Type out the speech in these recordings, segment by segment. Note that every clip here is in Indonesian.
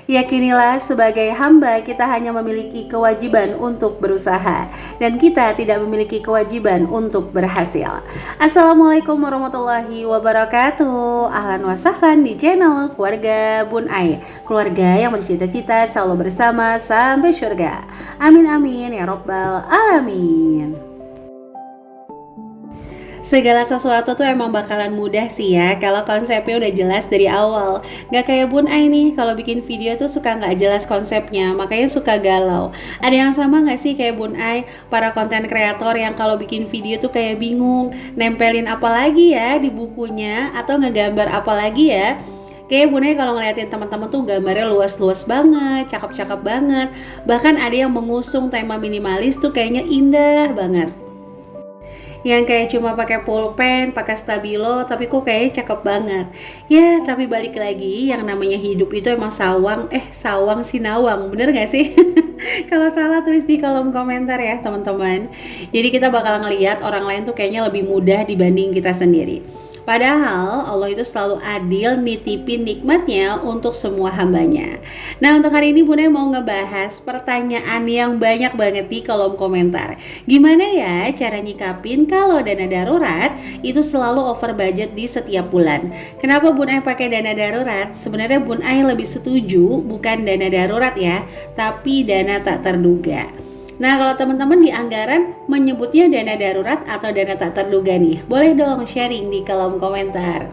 Yakinilah sebagai hamba kita hanya memiliki kewajiban untuk berusaha dan kita tidak memiliki kewajiban untuk berhasil. Assalamualaikum warahmatullahi wabarakatuh. Ahlan wa sahlan di channel keluarga Bun Ai, keluarga yang bercita-cita selalu bersama sampai surga. Amin amin ya robbal alamin. Segala sesuatu tuh emang bakalan mudah sih ya kalau konsepnya udah jelas dari awal. Gak kayak Bun Ai nih, kalau bikin video tuh suka gak jelas konsepnya, makanya suka galau. Ada yang sama gak sih kayak Bun Ai, para konten kreator yang kalau bikin video tuh kayak bingung nempelin apa lagi ya di bukunya, atau ngegambar apa lagi ya. Kayak Bun Ai kalau ngeliatin teman-teman tuh gambarnya luas-luas banget, cakep-cakep banget. Bahkan ada yang mengusung tema minimalis tuh kayaknya indah banget. Yang kayak cuma pakai pulpen, pakai stabilo, tapi kok kayaknya cakep banget. Ya, tapi balik lagi, yang namanya hidup itu emang sawang sinawang, bener gak sih? Kalau salah tulis di kolom komentar ya teman-teman. Jadi kita bakal ngeliat orang lain tuh kayaknya lebih mudah dibanding kita sendiri. Padahal Allah itu selalu adil nitipin nikmatnya untuk semua hambanya. Nah, untuk hari ini Bunda mau ngebahas pertanyaan yang banyak banget di kolom komentar. Gimana ya cara nyikapin kalau dana darurat itu selalu over budget di setiap bulan? Kenapa Bunda pakai dana darurat? Sebenarnya Bunda lebih setuju bukan dana darurat ya, tapi dana tak terduga. Nah, kalau teman-teman di anggaran menyebutnya dana darurat atau dana tak terduga nih, boleh dong sharing di kolom komentar.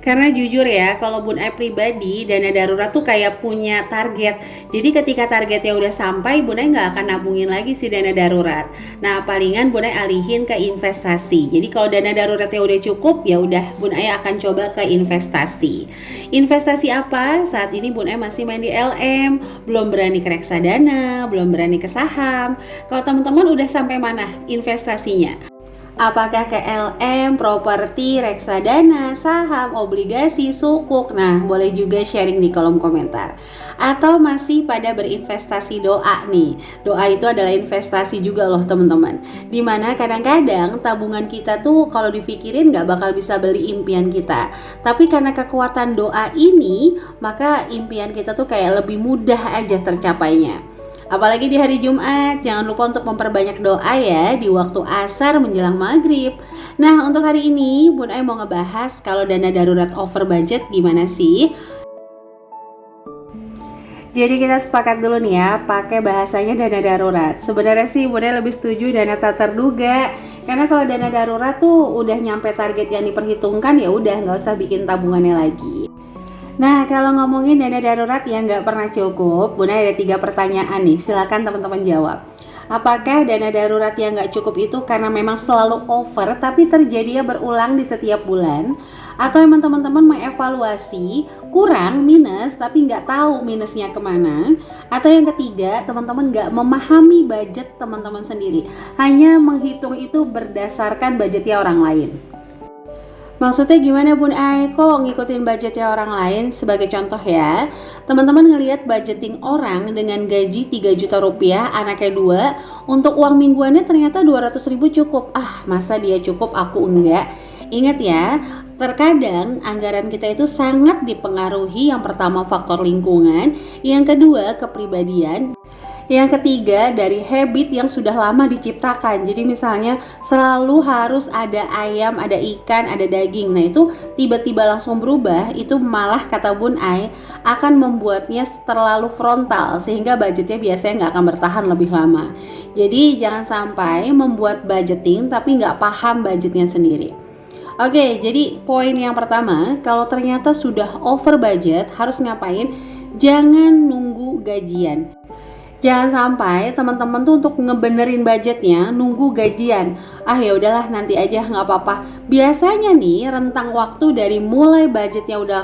Karena jujur ya, kalau Bun Ai pribadi, dana darurat tuh kayak punya target. Jadi ketika targetnya udah sampai, Bun Ai nggak akan nabungin lagi si dana darurat. Nah, palingan Bun Ai alihin ke investasi. Jadi kalau dana daruratnya udah cukup, ya udah Bun Ai akan coba ke investasi. Investasi apa? Saat ini Bun Ai masih main di LM, belum berani ke reksadana, belum berani ke saham. Kalau teman-teman udah sampai mana investasinya? Apakah ke LM, properti, reksadana, saham, obligasi, sukuk? Nah, boleh juga sharing di kolom komentar. Atau masih pada berinvestasi doa nih. Doa itu adalah investasi juga loh teman-teman. Dimana kadang-kadang tabungan kita tuh kalau dipikirin gak bakal bisa beli impian kita. Tapi karena kekuatan doa ini, maka impian kita tuh kayak lebih mudah aja tercapainya. Apalagi di hari Jumat, jangan lupa untuk memperbanyak doa ya di waktu asar menjelang maghrib. Nah, untuk hari ini Bun Ai mau ngebahas kalau dana darurat over budget gimana sih? Jadi kita sepakat dulu nih ya, pakai bahasanya dana darurat. Sebenarnya sih Bun Ai lebih setuju dana tak terduga. Karena kalau dana darurat tuh udah nyampe target yang diperhitungkan, ya udah nggak usah bikin tabungannya lagi. Nah, kalau ngomongin dana darurat yang nggak pernah cukup, Bunda ada 3 pertanyaan nih, silakan teman-teman jawab. Apakah dana darurat yang nggak cukup itu karena memang selalu over tapi terjadinya berulang di setiap bulan? Atau emang teman-teman mengevaluasi kurang minus tapi nggak tahu minusnya kemana? Atau yang ketiga, teman-teman nggak memahami budget teman-teman sendiri, hanya menghitung itu berdasarkan budgetnya orang lain? Maksudnya gimana Bun Ai? Kok ngikutin budgetnya orang lain? Sebagai contoh ya, teman-teman ngelihat budgeting orang dengan gaji 3 juta rupiah, anaknya 2, untuk uang mingguannya ternyata 200.000 cukup. Masa dia cukup, aku enggak? Ingat ya, terkadang anggaran kita itu sangat dipengaruhi yang pertama faktor lingkungan, yang kedua kepribadian, yang ketiga dari habit yang sudah lama diciptakan. Jadi misalnya selalu harus ada ayam, ada ikan, ada daging. Nah itu tiba-tiba langsung berubah, itu malah kata Bun Ai akan membuatnya terlalu frontal sehingga budgetnya biasanya nggak akan bertahan lebih lama. Jadi jangan sampai membuat budgeting tapi nggak paham budgetnya sendiri. Oke, jadi poin yang pertama, kalau ternyata sudah over budget harus ngapain? Jangan nunggu gajian. Jangan sampai teman-teman tuh untuk ngebenerin budgetnya nunggu gajian. Ya udahlah nanti aja nggak apa-apa. Biasanya nih rentang waktu dari mulai budgetnya udah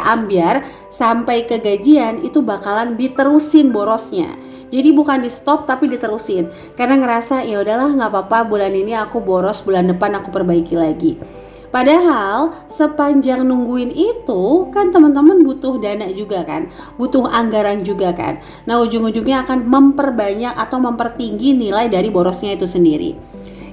ambiar sampai ke gajian itu bakalan diterusin borosnya. Jadi bukan di stop tapi diterusin. Karena ngerasa ya udahlah nggak apa-apa, bulan ini aku boros, bulan depan aku perbaiki lagi. Padahal sepanjang nungguin itu kan teman-teman butuh dana juga kan, butuh anggaran juga kan. Nah ujung-ujungnya akan memperbanyak atau mempertinggi nilai dari borosnya itu sendiri.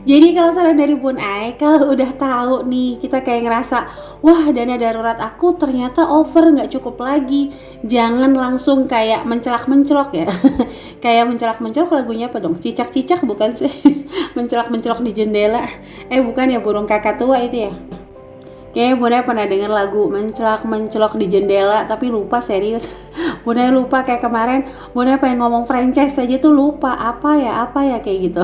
Jadi kalau saran dari Bun Ai, kalau udah tahu nih kita kayak ngerasa, wah dana darurat aku ternyata over, nggak cukup lagi, jangan langsung kayak mencelak-mencelok ya. Kayak mencelak-mencelok lagunya apa dong? Cicak-cicak bukan sih? Mencelak-mencelok di jendela. Bukan ya, burung kakak tua itu ya. Kayaknya Bunda pernah denger lagu mencelak-mencelok di jendela, tapi lupa serius. Bunda lupa, kayak kemarin Bunda pengen ngomong franchise aja tuh lupa apa ya kayak gitu.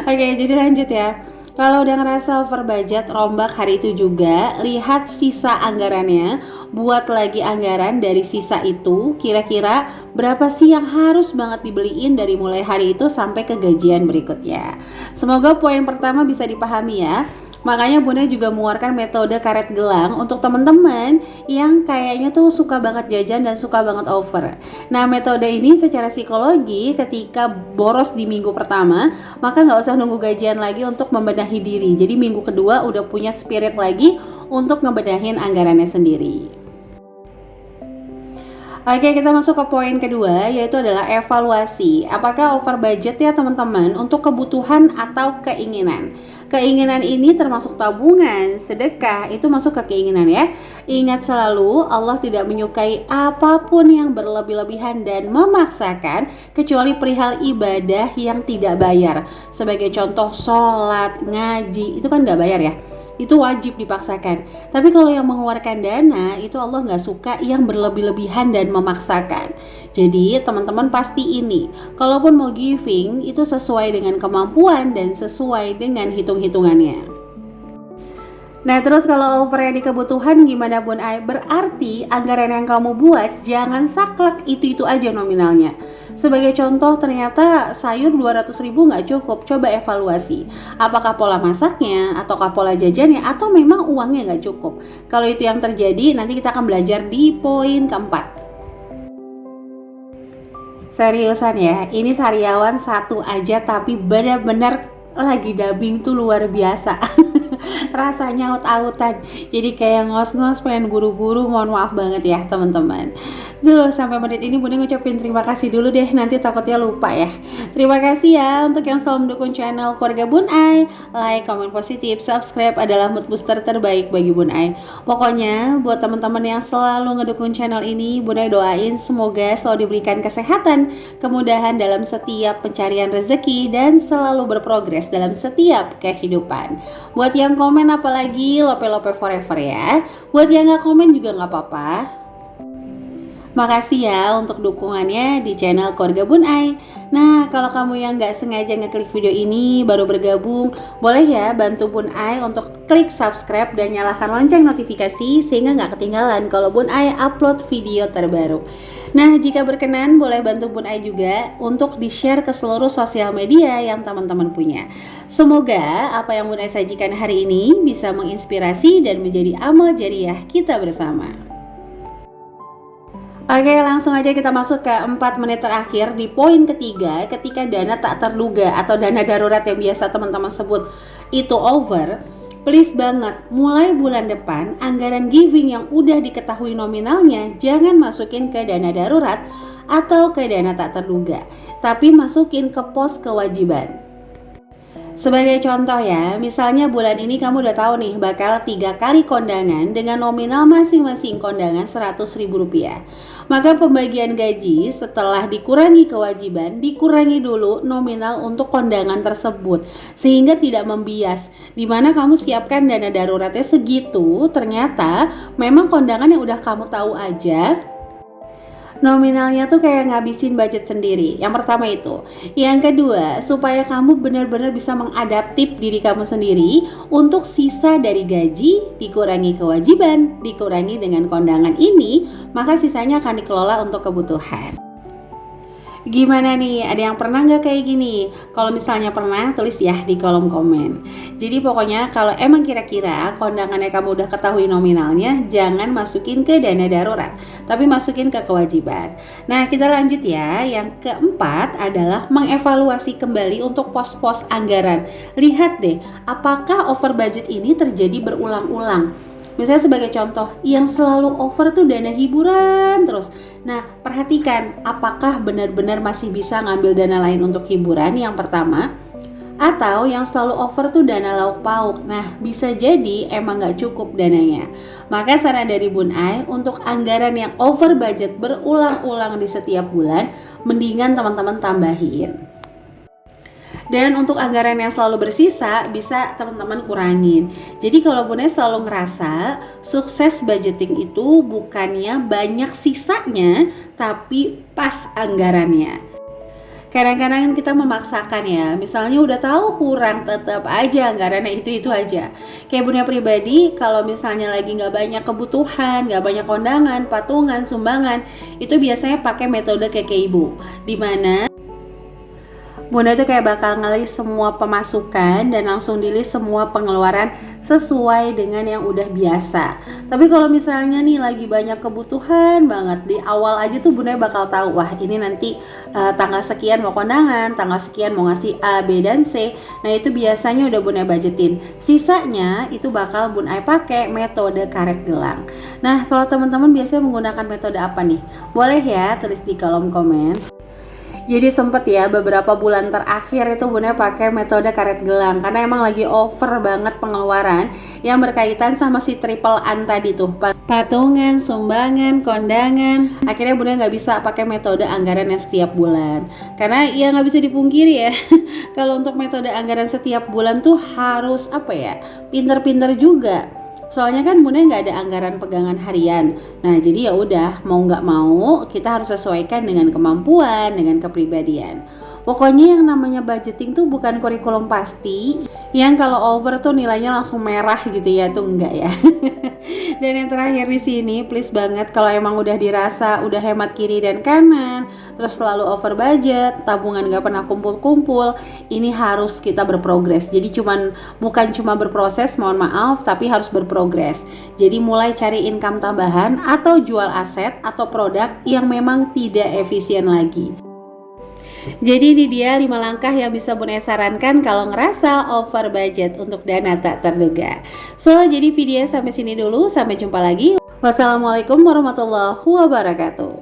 Oke, jadi lanjut ya. Kalau udah ngerasa over budget, rombak hari itu juga, lihat sisa anggarannya, buat lagi anggaran dari sisa itu, kira-kira berapa sih yang harus banget dibeliin dari mulai hari itu sampai ke gajian berikutnya. Semoga poin pertama bisa dipahami ya. Makanya Bunda juga mengeluarkan metode karet gelang untuk teman-teman yang kayaknya tuh suka banget jajan dan suka banget over. Nah, metode ini secara psikologi ketika boros di minggu pertama, maka nggak usah nunggu gajian lagi untuk membenahi diri. Jadi minggu kedua udah punya spirit lagi untuk ngebedahin anggarannya sendiri. Oke, kita masuk ke poin kedua, yaitu adalah evaluasi. Apakah over budget ya teman-teman untuk kebutuhan atau keinginan? Keinginan ini termasuk tabungan, sedekah, itu masuk ke keinginan ya. Ingat selalu, Allah tidak menyukai apapun yang berlebih-lebihan dan memaksakan, kecuali perihal ibadah yang tidak bayar. Sebagai contoh, sholat, ngaji, itu kan gak bayar ya. Itu wajib dipaksakan. Tapi kalau yang mengeluarkan dana, itu Allah nggak suka yang berlebih-lebihan dan memaksakan. Jadi teman-teman pasti ini, kalaupun mau giving, itu sesuai dengan kemampuan dan sesuai dengan hitung-hitungannya. Nah, terus kalau overnya di kebutuhan gimana Bun Ai? Berarti anggaran yang kamu buat jangan saklek itu aja nominalnya. Sebagai contoh, ternyata sayur 200.000 nggak cukup. Coba evaluasi, apakah pola masaknya, ataukah pola jajannya, atau memang uangnya nggak cukup. Kalau itu yang terjadi, nanti kita akan belajar di poin keempat. Seriusan ya, ini sariawan satu aja tapi benar-benar lagi dubbing tuh luar biasa. Rasanya aut-autan, jadi kayak ngos-ngos pengen buru-buru. Mohon maaf banget ya teman-teman. Tuh, sampai menit ini Bunda ngucapin terima kasih dulu deh, nanti takutnya lupa ya. Terima kasih ya untuk yang selalu mendukung channel keluarga Bun Ai. Like, komen positif, subscribe adalah mood booster terbaik bagi Bun Ai. Pokoknya buat teman-teman yang selalu ngedukung channel ini, Bun Ai doain semoga selalu diberikan kesehatan, kemudahan dalam setiap pencarian rezeki, dan selalu berprogres dalam setiap kehidupan. Buat yang komen apalagi lope-lope forever ya. Buat yang gak komen juga gak apa-apa. Makasih ya untuk dukungannya di channel keluarga Bun Ai. Nah, kalau kamu yang gak sengaja ngeklik video ini baru bergabung, boleh ya bantu Bun Ai untuk klik subscribe dan nyalakan lonceng notifikasi sehingga gak ketinggalan kalau Bun Ai upload video terbaru. Nah, jika berkenan boleh bantu Bun Ai juga untuk di-share ke seluruh sosial media yang teman-teman punya. Semoga apa yang Bun Ai sajikan hari ini bisa menginspirasi dan menjadi amal jariah kita bersama. Oke, langsung aja kita masuk ke 4 menit terakhir di poin ketiga. Ketika dana tak terduga atau dana darurat yang biasa teman-teman sebut itu over, please banget, mulai bulan depan anggaran giving yang udah diketahui nominalnya jangan masukin ke dana darurat atau ke dana tak terduga, tapi masukin ke pos kewajiban. Sebagai contoh ya, misalnya bulan ini kamu udah tahu nih bakal 3 kali kondangan dengan nominal masing-masing kondangan Rp100.000. Maka pembagian gaji setelah dikurangi kewajiban, dikurangi dulu nominal untuk kondangan tersebut sehingga tidak membias. Dimana kamu siapkan dana daruratnya segitu, ternyata memang kondangan yang udah kamu tahu aja nominalnya tuh kayak ngabisin budget sendiri. Yang pertama itu. Yang kedua, supaya kamu benar-benar bisa mengadaptif diri kamu sendiri untuk sisa dari gaji dikurangi kewajiban, dikurangi dengan kondangan ini, maka sisanya akan dikelola untuk kebutuhan. Gimana nih? Ada yang pernah nggak kayak gini? Kalau misalnya pernah, tulis ya di kolom komen. Jadi pokoknya kalau emang kira-kira kondangannya kamu udah ketahui nominalnya, jangan masukin ke dana darurat, tapi masukin ke kewajiban. Nah, kita lanjut ya. Yang keempat adalah mengevaluasi kembali untuk pos-pos anggaran. Lihat deh, apakah over budget ini terjadi berulang-ulang. Misalnya sebagai contoh, yang selalu over tuh dana hiburan terus. Nah, perhatikan apakah benar-benar masih bisa ngambil dana lain untuk hiburan yang pertama. Atau yang selalu over tuh dana lauk pauk. Nah, bisa jadi emang nggak cukup dananya. Maka saran dari Bun Ai, untuk anggaran yang over budget berulang-ulang di setiap bulan, mendingan teman-teman tambahin. Dan untuk anggaran yang selalu bersisa, bisa teman-teman kurangin. Jadi kalau Bun Ai selalu ngerasa sukses budgeting itu bukannya banyak sisanya, tapi pas anggarannya. Kadang-kadang kita memaksakan ya, misalnya udah tahu kurang, tetap aja anggarannya itu aja. Kayak Bunda pribadi, kalau misalnya lagi nggak banyak kebutuhan, nggak banyak kondangan, patungan, sumbangan, itu biasanya pakai metode keke ibu, dimana Bunda tuh kayak bakal ngelis semua pemasukan dan langsung di-list semua pengeluaran sesuai dengan yang udah biasa. Tapi kalau misalnya nih lagi banyak kebutuhan banget, di awal aja tuh Bunda bakal tahu, wah ini nanti tanggal sekian mau kondangan, tanggal sekian mau ngasih A, B, dan C. Nah itu biasanya udah Bunda budgetin. Sisanya itu bakal Bunda pakai metode karet gelang. Nah kalau teman-teman biasanya menggunakan metode apa nih? Boleh ya tulis di kolom komen. Jadi sempet ya beberapa bulan terakhir itu Bunda pakai metode karet gelang karena emang lagi over banget pengeluaran yang berkaitan sama si triple an tadi tuh, patungan, sumbangan, kondangan. Akhirnya Bunda nggak bisa pakai metode anggaran yang setiap bulan karena ya nggak bisa dipungkiri ya kalau untuk metode anggaran setiap bulan tuh harus pinter-pinter juga. Soalnya kan Bunda nggak ada anggaran pegangan harian. Nah jadi ya udah mau nggak mau kita harus sesuaikan dengan kemampuan, dengan kepribadian. Pokoknya yang namanya budgeting tuh bukan kurikulum pasti yang kalau over tuh nilainya langsung merah gitu ya, tuh enggak ya. Dan yang terakhir di sini, please banget kalau emang udah dirasa udah hemat kiri dan kanan, terus selalu over budget, tabungan nggak pernah kumpul-kumpul, ini harus kita berprogres. Jadi bukan cuma berproses, mohon maaf, tapi harus berprogres. Jadi mulai cari income tambahan atau jual aset atau produk yang memang tidak efisien lagi. Jadi ini dia 5 langkah yang bisa Bunda sarankan kalau ngerasa over budget untuk dana tak terduga. So, jadi videonya sampai sini dulu. Sampai jumpa lagi. Wassalamualaikum warahmatullahi wabarakatuh.